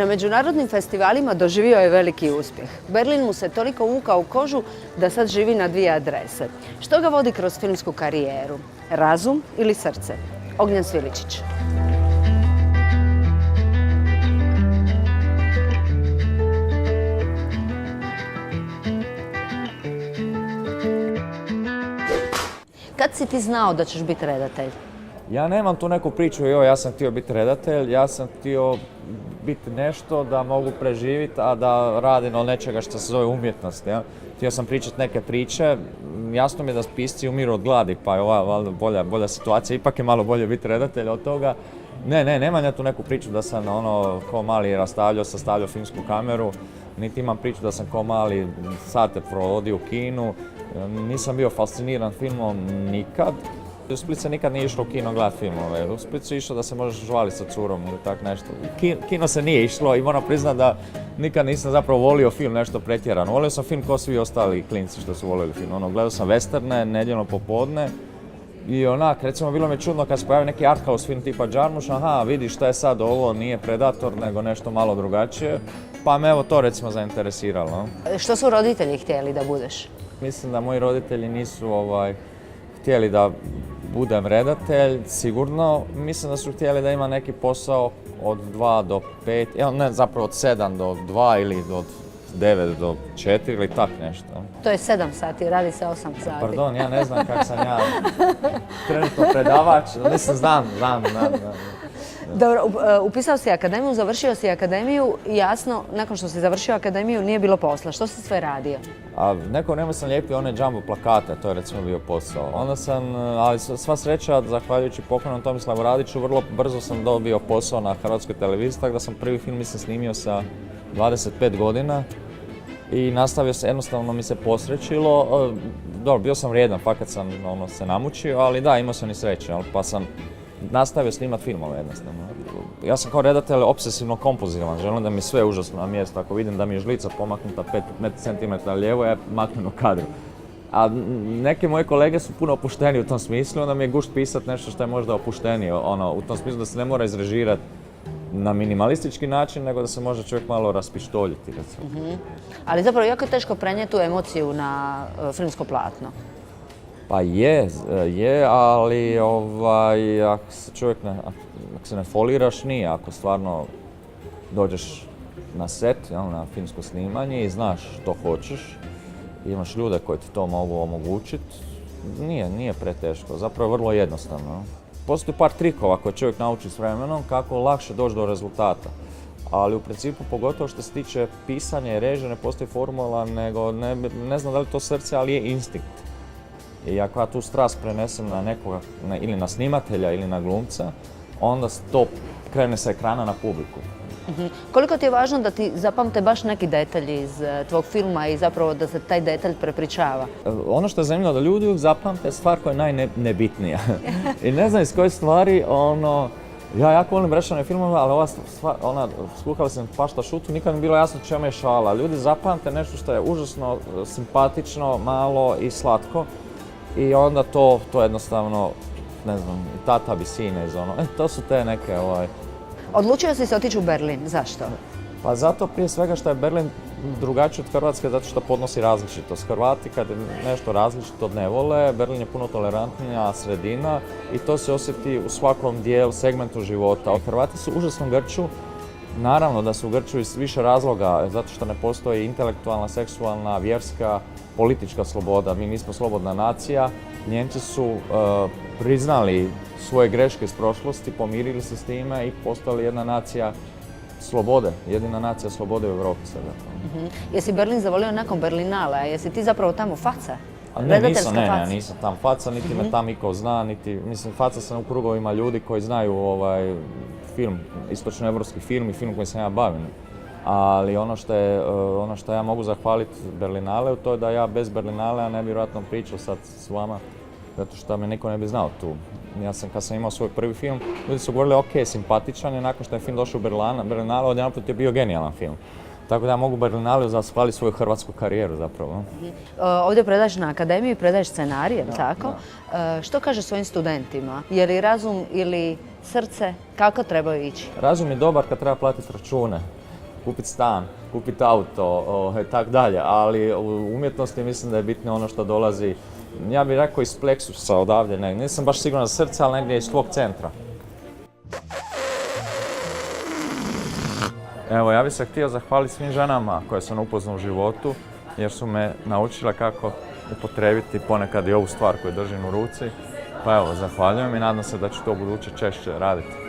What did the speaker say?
Na međunarodnim festivalima doživio je veliki uspjeh. Berlin mu se toliko uvukao u kožu da sad živi na 2 adrese. Što ga vodi kroz filmsku karijeru? Razum ili srce? Ognjen Sviličić. Kad si ti znao da ćeš biti redatelj? Ja nemam tu neku priču, ja sam htio biti redatelj, ja sam htio biti nešto da mogu preživjeti, a da radim od nečega što se zove umjetnost. Ja? Htio sam pričati neke priče, jasno mi je da pisci umiru od gladi, pa je ova bolja situacija, ipak je malo bolje biti redatelj od toga. Nemam ja tu neku priču da sam ko mali sastavljao filmsku kameru, niti imam priču da sam ko mali sate provodio u kinu, nisam bio fasciniran filmom nikad. U Split se nikad nije išlo u kino gledati filmove. U Split se išlo da se možeš žvaliti sa curom ili tak nešto. Kino se nije išlo i moram priznati da nikad nisam zapravo volio film nešto pretjerano. Volio sam film kao svi ostali klinci što su volili film. Gledao sam westerne, nedjeljno popodne i recimo bilo mi je čudno kad se pojavi neki art house film tipa Jarmusch, vidiš šta je sad ovo, nije Predator nego nešto malo drugačije. Pa me evo to recimo zainteresiralo. Što su roditelji htjeli da budeš? Mislim da moji roditelji nisu htjeli da budem redatelj, sigurno. Mislim da su htjeli da ima neki posao od 2 do 5, zapravo od 7 do 2 ili od 9 do 4 ili tak nešto. To je 7 sati, radi se 8 sati. Pardon, ja ne znam kako sam ja trenutno predavač, mislim znam. Dobro, upisao si akademiju, završio si akademiju i jasno, nakon što si završio akademiju nije bilo posla. Što si sve radio? Neko vreme sam lijepio one jumbo plakate, to je recimo bio posao. Onda sam, ali sva sreća, zahvaljujući pokojnom Tomislavu Radiću, vrlo brzo sam dobio posao na Hrvatskoj televiziji, tako da sam prvi film snimio sa 25 godina i nastavio se, jednostavno mi se posrećilo. Dobro, bio sam vrijedan, fakat sam se namučio, ali da, imao sam i sreće, pa sam nastavio snimati filmove jednostavno. Ja sam kao redatelj obsesivno kompulzivan, želim da mi sve užasno na mjestu. Ako vidim da mi je žlica pomaknuta 5 cm lijevo, ja maknem u kadru. A neke moje kolege su puno opušteniji u tom smislu, onda mi je gušt pisati nešto što je možda opuštenije. U tom smislu da se ne mora izrežirati na minimalistički način, nego da se može čovjek malo raspištoljiti. Ali zapravo jako je teško prenijeti tu emociju na filmsko platno. Pa je, ali ako se čovjek ako se ne foliraš nije, ako stvarno dođeš na set, na filmsko snimanje i znaš što hoćeš, imaš ljude koji ti to mogu omogućiti, nije preteško, zapravo je vrlo jednostavno. Postoji par trikova koje čovjek nauči s vremenom kako lakše doći do rezultata. Ali u principu, pogotovo što se tiče pisanja i režije, ne postoji formula, nego ne znam da li je to srce, ali je instinkt. I ako ja tu strast prenesem na nekoga, ili na snimatelja ili na glumca, onda to krene sa ekrana na publiku. Koliko ti je važno da ti zapamte baš neki detalji iz tvog filma i zapravo da se taj detalj prepričava? Ono što je zanimljivo da ljudi zapamte stvar koja je najnebitnija. I ne znam iz koje stvari, ja jako volim brešane filmove, ali ova stvar, skuhali sam pašta šutu, nikad mi bilo jasno čemu je šala. Ljudi zapamte nešto što je užasno simpatično, malo i slatko. I onda to jednostavno, ne znam, i tata bi sine iz to su te neke Odlučio si se otići u Berlin, zašto? Pa zato prije svega što je Berlin drugačiji od Hrvatske, zato što podnosi različitost. Hrvati kad nešto različito ne vole, Berlin je puno tolerantnija sredina i to se osjeti u svakom dijelu, segmentu života. Hrvati su užasno grču, naravno da su grču iz više razloga, zato što ne postoji intelektualna, seksualna, vjerska, politička sloboda. Mi nismo slobodna nacija. Njemci su priznali svoje greške iz prošlosti, pomirili se s time i postali jedna nacija slobode, jedina nacija slobode u Europi sada. Jesi Berlin zavolio nakon Berlinala? Jesi ti zapravo tamo faca? Nisam tam faca, niti me tam iko zna, faca sam u krugovima ljudi koji znaju film, istočnoevropski film i film koji sam ja bavim. Ali ono što ja mogu zahvaliti Berlinaleu, to je da ja bez Berlinalea ne bi vjerojatno pričao sad s vama, zato što me niko ne bi znao tu. Kad sam imao svoj prvi film, ljudi su govorili ok, simpatičan je, nakon što je film došao u Berlinale, odjedanput je bio genijalan film. Tako da ja mogu Berlinaleu zahvaliti svoju hrvatsku karijeru zapravo. Ovdje predaješ na akademiji, predaješ scenarije, tako? Što kažeš svojim studentima? Je li razum ili srce? Kako trebaju ići? Razum je dobar kad treba platiti račune. kupiti stan, kupiti auto i tak dalje, ali u umjetnosti mislim da je bitno ono što dolazi, ja bih rekao iz pleksusa odavde, nisam baš siguran za srce, ali negdje iz tvog centra. Evo, ja bih se htio zahvaliti svim ženama koje sam upoznao u životu, jer su me naučile kako upotrijebiti ponekad i ovu stvar koju držim u ruci. Pa evo, zahvaljujem i nadam se da ću to u buduće češće raditi.